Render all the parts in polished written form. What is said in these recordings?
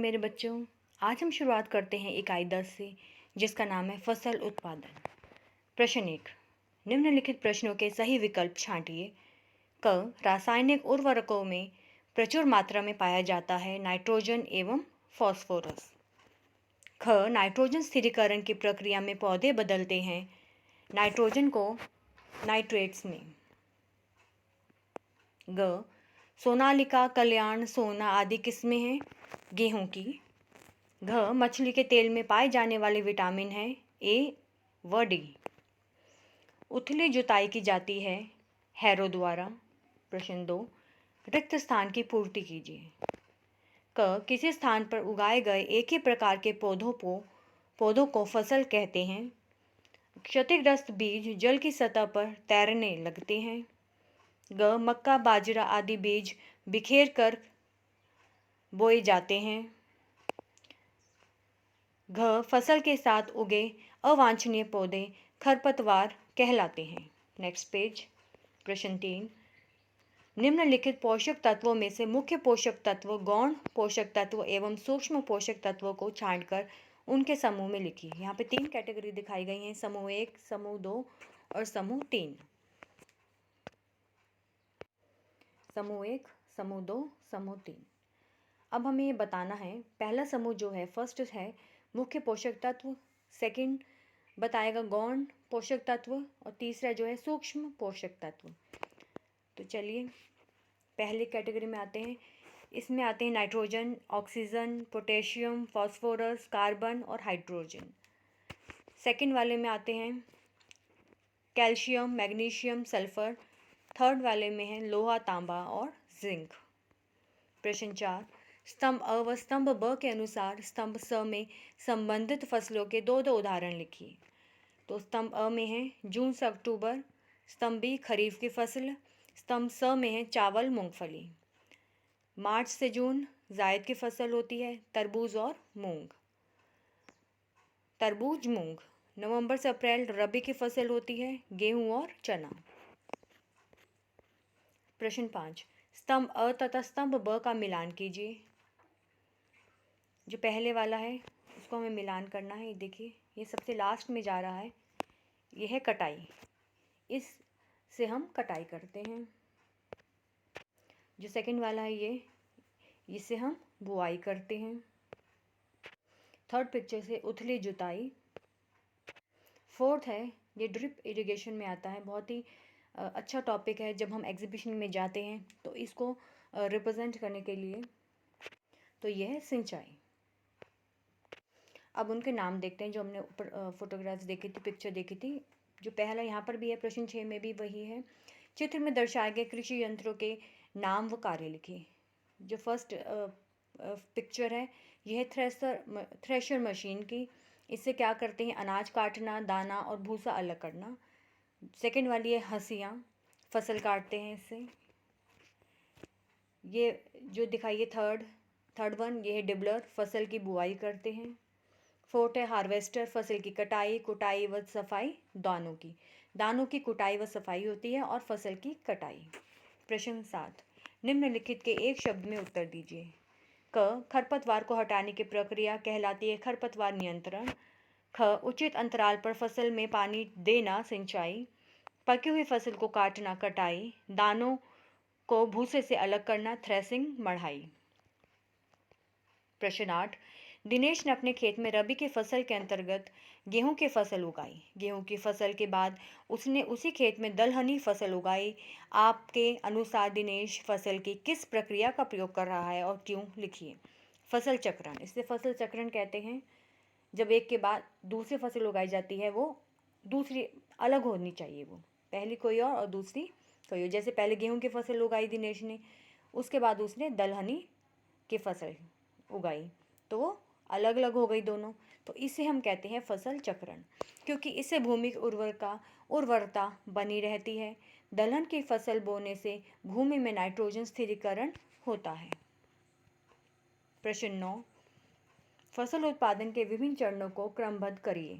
मेरे बच्चों। आज हम शुरुआत करते हैं इकाई 10 से, जिसका नाम है फसल उत्पादन। प्रश्न 1। निम्नलिखित प्रश्नों के सही विकल्प छांटिए। क। रासायनिक उर्वरकों में प्रचुर मात्रा में पाया जाता है नाइट्रोजन एवं फास्फोरस। ख। नाइट्रोजन स्थिरीकरण की प्रक्रिया में पौधे बदलते हैं नाइट्रोजन को नाइट्रेट्स में। ग। सोनालिका, कल्याण, सोना आदि किस्में हैं गेहूं की। घ। मछली के तेल में पाए जाने वाले विटामिन हैं ए व डी। उथली जुताई की जाती है हैरो द्वारा। प्रश्न 2। रिक्त स्थान की पूर्ति कीजिए। क। किसी स्थान पर उगाए गए एक ही प्रकार के पौधों को फसल कहते हैं। क्षतिग्रस्त बीज जल की सतह पर तैरने लगते हैं। ग। मक्का, बाजरा आदि बीज बिखेर कर बोए जाते हैं। घ। फसल के साथ उगे अवांछनीय पौधे खरपतवार कहलाते हैं। Next page. प्रश्न 3। निम्नलिखित पोषक तत्वों में से मुख्य पोषक तत्व, गौण पोषक तत्व एवं सूक्ष्म पोषक तत्वों को छांटकर उनके समूह में लिखिए। यहाँ पे 3 कैटेगरी दिखाई गई हैं, समूह 1, समूह 2 और समूह 3। समूह 1, समूह 2, समूह 3। अब हमें ये बताना है, पहला समूह जो है फर्स्ट है मुख्य पोषक तत्व, सेकंड बताएगा गौण पोषक तत्व और तीसरा जो है सूक्ष्म पोषक तत्व। तो चलिए पहले कैटेगरी में आते हैं। इसमें आते हैं nitrogen, oxygen, potassium, phosphorus, carbon और हाइड्रोजन। सेकंड वाले में आते हैं कैल्शियम, मैग्नीशियम, सल्फर। थर्ड वाले में है लोहा, तांबा और जिंक। प्रश्न 4। स्तंभ अ व स्तंभ ब के अनुसार स्तंभ स में संबंधित फसलों के दो उदाहरण लिखिए। तो स्तंभ अ में है जून से अक्टूबर, स्तंभ बी खरीफ की फसल, स्तंभ स में है चावल, मूंगफली। मार्च से जून जायद की फसल होती है, तरबूज और मूंग। तरबूज, मूंग। नवंबर से अप्रैल रबी की फसल होती है, गेहूं और चना। प्रश्न 5। स्तंभ अ तथा स्तंभ ब का मिलान कीजिए। जो पहले वाला है उसको हमें मिलान करना है। देखिए ये सबसे लास्ट में जा रहा है, ये है कटाई। इससे हम कटाई करते हैं। जो सेकंड वाला है इससे हम बुआई करते हैं। थर्ड पिक्चर से उथली जुताई। फोर्थ है ये ड्रिप इरिगेशन में आता है, बहुत ही अच्छा टॉपिक है जब हम एग्जीबिशन में जाते हैं तो इसको रिप्रेजेंट करने के लिए। तो ये है सिंचाई। अब उनके नाम देखते हैं जो हमने ऊपर फोटोग्राफ्स देखी थी, पिक्चर देखी थी। जो पहला यहाँ पर भी है, प्रश्न 6 में भी वही है। चित्र में दर्शाए गए कृषि यंत्रों के नाम व कार्य लिखिए। जो फर्स्ट पिक्चर है यह है थ्रेशर मशीन की। इससे क्या करते हैं, अनाज काटना, दाना और भूसा अलग करना। सेकंड वाली है हंसियाँ, फसल काटते हैं इससे। ये जो दिखाइए थर्ड वन ये है डिबलर, फसल की बुआई करते हैं। फोर्थ है हार्वेस्टर, फसल की कुटाई व सफाई दानों की कुटाई व सफाई होती है और फसल की कटाई। प्रश्न 7। निम्नलिखित के एक शब्द में उत्तर दीजिए। क। खरपतवार को हटाने की प्रक्रिया कहलाती है खरपतवार नियंत्रण। ख। उचित अंतराल पर फसल में पानी देना सिंचाई। पकी हुई फसल को काटना कटाई। दानों को भूसे से अलग करना थ्रेसिंग मढ़ाई। प्रश्न 8। दिनेश ने अपने खेत में रबी की फसल के अंतर्गत गेहूं की फसल उगाई। गेहूं की फसल के बाद उसने उसी खेत में दलहनी फसल उगाई। आपके अनुसार दिनेश फसल की किस प्रक्रिया का प्रयोग कर रहा है और क्यों, लिखिए। फसल चक्रण, इसे फसल चक्रण कहते हैं। जब एक के बाद दूसरी फसल उगाई जाती है वो दूसरी अलग होनी चाहिए, वो पहली कोई और दूसरी कोई और। जैसे पहले गेहूं की फसल उगाई दिनेश ने, उसके बाद उसने दलहनी की फसल उगाई, तो वो अलग अलग हो गई दोनों। तो इसे हम कहते हैं फसल चक्रण, क्योंकि इससे भूमि की उर्वरता बनी रहती है। दलहन की फसल बोने से भूमि में नाइट्रोजन स्थिरीकरण होता है। प्रश्न 9। फसल उत्पादन के विभिन्न चरणों को क्रमबद्ध करिए।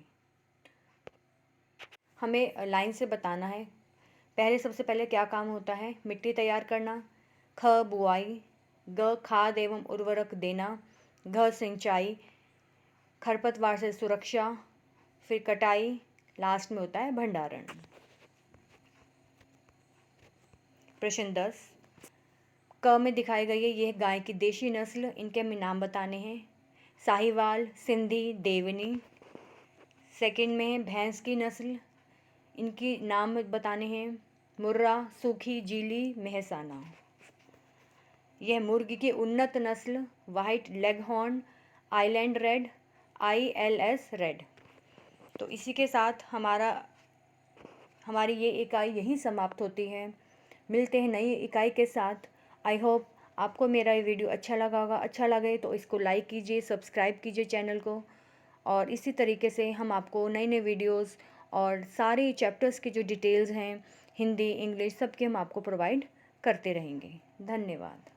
हमें लाइन से बताना है। सबसे पहले क्या काम होता है, मिट्टी तैयार करना। ख। बुआई। ग। खाद एवं उर्वरक देना। घ सिंचाई, खरपतवार से सुरक्षा, फिर कटाई, लास्ट में होता है भंडारण। प्रश्न 10, क में दिखाई गई है यह गाय की देशी नस्ल, इनके हमें नाम बताने हैं। साहिवाल, सिंधी, देवनी। सेकंड में है भैंस की नस्ल, इनकी नाम बताने हैं। मुर्रा, सूखी, जीली, मेहसाना। यह मुर्गी की उन्नत नस्ल white leghorn, island red, ILS red. तो इसी के साथ हमारी ये इकाई यहीं समाप्त होती है। मिलते हैं नई इकाई के साथ। आई होप आपको मेरा ये वीडियो अच्छा लगा होगा। अच्छा लगे तो इसको लाइक कीजिए, सब्सक्राइब कीजिए चैनल को, और इसी तरीके से हम आपको नए नए वीडियोस और सारे चैप्टर्स की जो डिटेल्स हैं हिंदी, इंग्लिश, सबके हम आपको प्रोवाइड करते रहेंगे। धन्यवाद।